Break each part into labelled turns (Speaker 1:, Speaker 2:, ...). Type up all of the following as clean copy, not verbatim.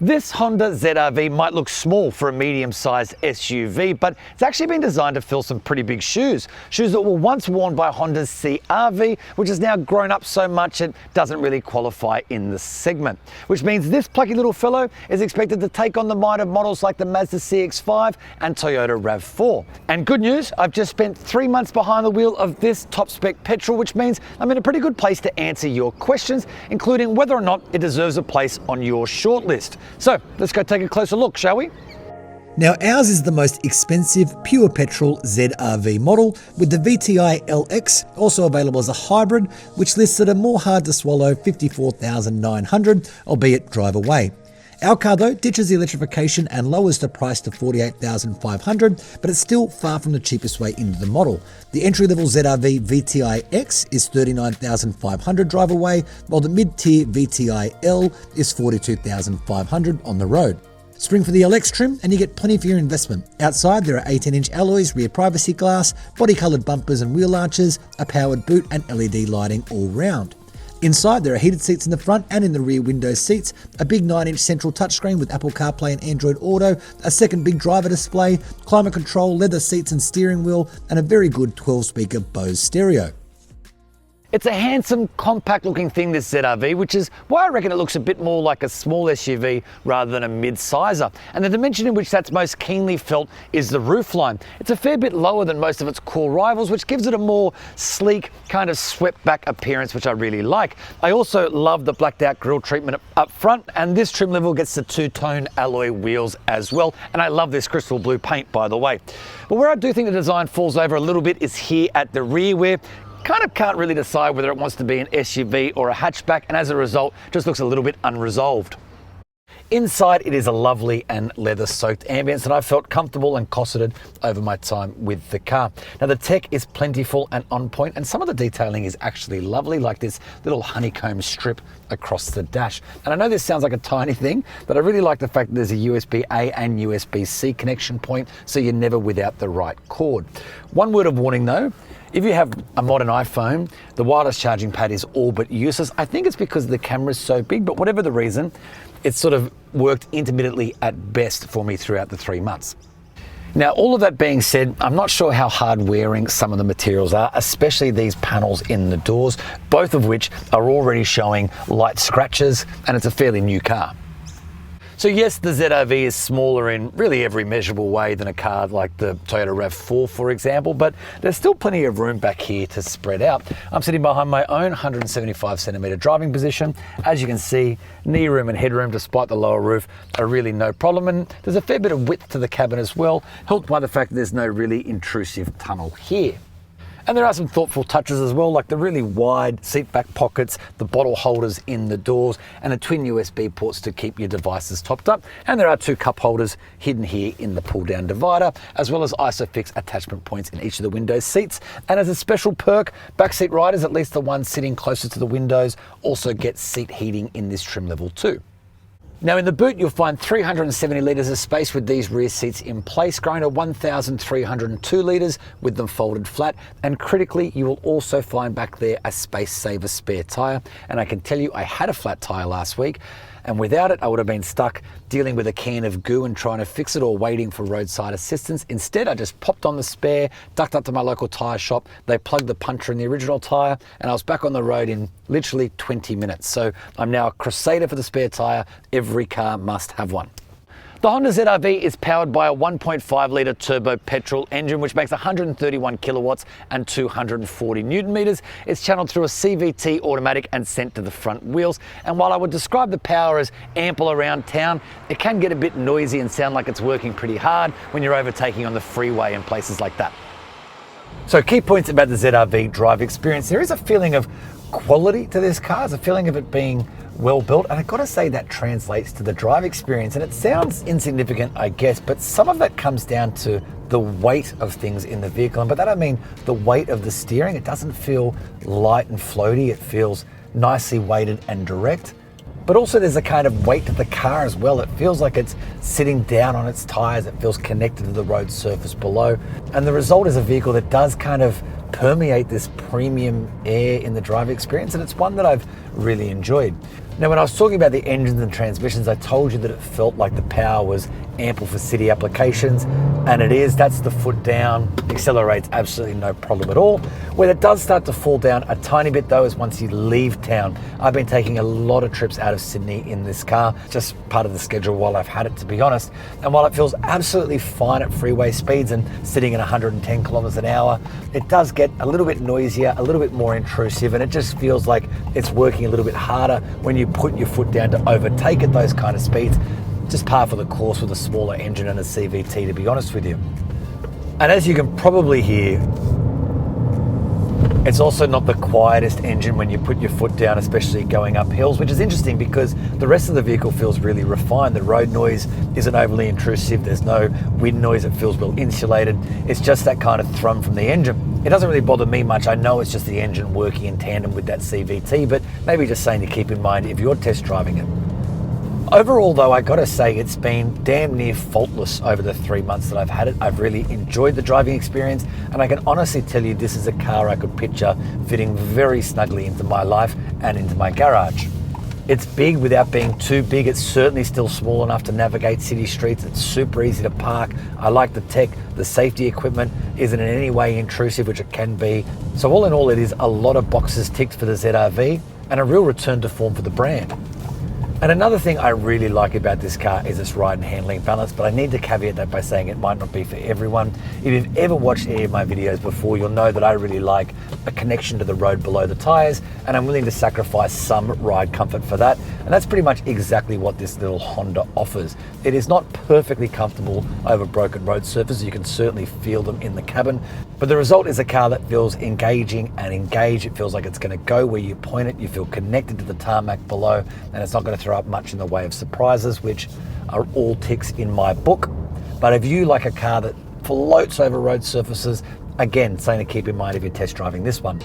Speaker 1: This Honda ZR-V might look small for a medium-sized SUV, but it's actually been designed to fill some pretty big shoes. Shoes that were once worn by Honda's CR-V, which has now grown up so much it doesn't really qualify in the segment. Which means this plucky little fellow is expected to take on the might of models like the Mazda CX-5 and Toyota RAV4. And good news, I've just spent 3 months behind the wheel of this top-spec petrol, which means I'm in a pretty good place to answer your questions, including whether or not it deserves a place on your shortlist. So let's go take a closer look, shall we?
Speaker 2: Now ours is the most expensive pure petrol ZR-V model, with the VTI LX also available as a hybrid, which lists at a more hard to swallow $54,900, albeit drive away. Our car though ditches the electrification and lowers the price to $48,500, but it's still far from the cheapest way into the model. The entry-level ZR-V VTI X is $39,500 drive away, while the mid-tier VTI L is $42,500 on the road. Spring for the LX trim and you get plenty for your investment. Outside there are 18-inch alloys, rear privacy glass, body-coloured bumpers and wheel arches, a powered boot and LED lighting all round. Inside there are heated seats in the front and in the rear window seats, a big 9-inch central touchscreen with Apple CarPlay and Android Auto, a second big driver display, climate control, leather seats and steering wheel, and a very good 12-speaker Bose stereo.
Speaker 1: It's a handsome, compact-looking thing, this ZR-V, which is why I reckon it looks a bit more like a small SUV rather than a mid-sizer. And the dimension in which that's most keenly felt is the roofline. It's a fair bit lower than most of its core rivals, which gives it a more sleek, kind of swept-back appearance, which I really like. I also love the blacked-out grille treatment up front, and this trim level gets the two-tone alloy wheels as well. And I love this crystal blue paint, by the way. But where I do think the design falls over a little bit is here at the rear, where kind of can't really decide whether it wants to be an SUV or a hatchback, and as a result just looks a little bit unresolved. Inside it is a lovely and leather-soaked ambience, and I felt comfortable and cosseted over my time with the car. Now the tech is plentiful and on point, and some of the detailing is actually lovely, like this little honeycomb strip across the dash. And I know this sounds like a tiny thing, but I really like the fact that there's a USB-A and USB-C connection point, so you're never without the right cord. One word of warning though, if you have a modern iPhone, the wireless charging pad is all but useless. I think it's because the camera's so big, but whatever the reason, it's sort of worked intermittently at best for me throughout the 3 months. Now, all of that being said, I'm not sure how hard wearing some of the materials are, especially these panels in the doors, both of which are already showing light scratches, and it's a fairly new car. So yes, the ZR-V is smaller in really every measurable way than a car like the Toyota RAV4, for example, but there's still plenty of room back here to spread out. I'm sitting behind my own 175cm driving position. As you can see, knee room and headroom, despite the lower roof, are really no problem, and there's a fair bit of width to the cabin as well, helped by the fact that there's no really intrusive tunnel here. And there are some thoughtful touches as well, like the really wide seat back pockets, the bottle holders in the doors, and the twin USB ports to keep your devices topped up. And there are 2 cup holders hidden here in the pull-down divider, as well as ISOFIX attachment points in each of the window seats. And as a special perk, backseat riders, at least the ones sitting closer to the windows, also get seat heating in this trim level too. Now in the boot you'll find 370 litres of space with these rear seats in place, growing to 1,302 litres with them folded flat, and critically you will also find back there a space saver spare tyre. And I can tell you I had a flat tyre last week, and without it I would have been stuck dealing with a can of goo and trying to fix it or waiting for roadside assistance. Instead I just popped on the spare, ducked up to my local tyre shop, they plugged the puncture in the original tyre, and I was back on the road in literally 20 minutes. So I'm now a crusader for the spare tyre. Every car must have one. The Honda ZR-V is powered by a 1.5 litre turbo petrol engine, which makes 131 kilowatts and 240 newton meters. It's channeled through a CVT automatic and sent to the front wheels. And while I would describe the power as ample around town, it can get a bit noisy and sound like it's working pretty hard when you're overtaking on the freeway and places like that. So key points about the ZR-V drive experience. There is a feeling of quality to this car. There's a feeling of it being well built, and I've got to say that translates to the drive experience. And it sounds insignificant, I guess, but some of that comes down to the weight of things in the vehicle. And by that I mean the weight of the steering. It doesn't feel light and floaty. It feels nicely weighted and direct. But also there's a kind of weight to the car as well. It feels like it's sitting down on its tires. It feels connected to the road surface below. And the result is a vehicle that does kind of permeate this premium air in the drive experience, and it's one that I've really enjoyed. Now, when I was talking about the engines and transmissions, I told you that it felt like the power was ample for city applications, and it is. That's the foot down, accelerates absolutely no problem at all. Where it does start to fall down a tiny bit though is once you leave town. I've been taking a lot of trips out of Sydney in this car, just part of the schedule while I've had it, to be honest. And while it feels absolutely fine at freeway speeds and sitting at 110 kilometers an hour, it does get a little bit noisier, a little bit more intrusive, and it just feels like it's working a little bit harder when you put your foot down to overtake at those kind of speeds. Just par for the course with a smaller engine and a CVT, to be honest with you. And as you can probably hear, it's also not the quietest engine when you put your foot down, especially going up hills, which is interesting because the rest of the vehicle feels really refined. The road noise isn't overly intrusive. There's no wind noise. It feels well insulated. It's just that kind of thrum from the engine. It doesn't really bother me much. I know it's just the engine working in tandem with that CVT, but maybe just saying to keep in mind if you're test driving it. Overall though, I gotta say it's been damn near faultless over the 3 months that I've had it. I've really enjoyed the driving experience, and I can honestly tell you this is a car I could picture fitting very snugly into my life and into my garage. It's big without being too big. It's certainly still small enough to navigate city streets. It's super easy to park. I like the tech. The safety equipment isn't in any way intrusive, which it can be. So all in all, it is a lot of boxes ticked for the ZR-V and a real return to form for the brand. And another thing I really like about this car is its ride and handling balance, but I need to caveat that by saying it might not be for everyone. If you've ever watched any of my videos before, you'll know that I really like a connection to the road below the tires, and I'm willing to sacrifice some ride comfort for that. And that's pretty much exactly what this little Honda offers. It is not perfectly comfortable over broken road surfaces. You can certainly feel them in the cabin, but the result is a car that feels engaging and engaged. It feels like it's going to go where you point it. You feel connected to the tarmac below, and it's not going to throw up much in the way of surprises, which are all ticks in my book. But if you like a car that floats over road surfaces, again, something to keep in mind if you're test driving this one.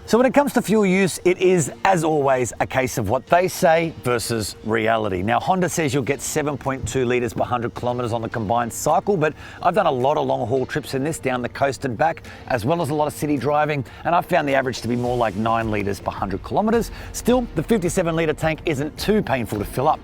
Speaker 1: So when it comes to fuel use, it is, as always, a case of what they say versus reality. Now, Honda says you'll get 7.2 litres per 100 kilometres on the combined cycle, but I've done a lot of long haul trips in this down the coast and back, as well as a lot of city driving, and I've found the average to be more like 9 litres per 100 kilometres. Still, the 57 litre tank isn't too painful to fill up.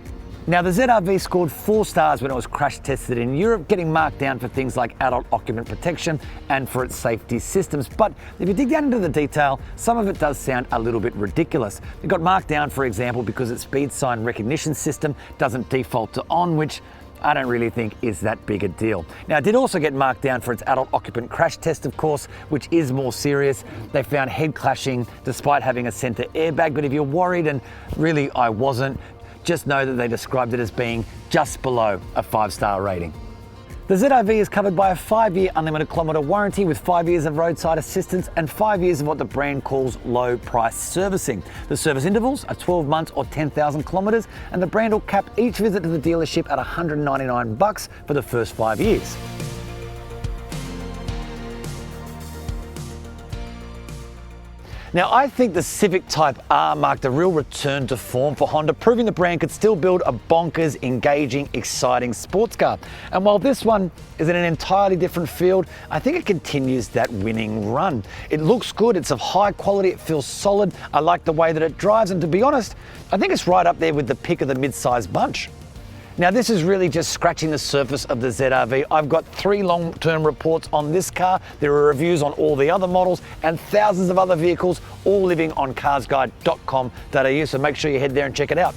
Speaker 1: Now, the ZR-V scored 4 stars when it was crash tested in Europe, getting marked down for things like adult occupant protection and for its safety systems. But if you dig down into the detail, some of it does sound a little bit ridiculous. It got marked down, for example, because its speed sign recognition system doesn't default to on, which I don't really think is that big a deal. Now, it did also get marked down for its adult occupant crash test, of course, which is more serious. They found head clashing despite having a center airbag, but if you're worried, and really I wasn't, just know that they described it as being just below a 5-star rating. The ZR-V is covered by a 5-year unlimited kilometre warranty with 5 years of roadside assistance and 5 years of what the brand calls low price servicing. The service intervals are 12 months or 10,000 kilometres, and the brand will cap each visit to the dealership at $199 for the first 5 years. Now, I think the Civic Type R marked a real return to form for Honda, proving the brand could still build a bonkers, engaging, exciting sports car. And while this one is in an entirely different field, I think it continues that winning run. It looks good, it's of high quality, it feels solid. I like the way that it drives, and to be honest, I think it's right up there with the pick of the mid-sized bunch. Now, this is really just scratching the surface of the ZR-V. I've got 3 long-term reports on this car. There are reviews on all the other models and thousands of other vehicles, all living on carsguide.com.au, so make sure you head there and check it out.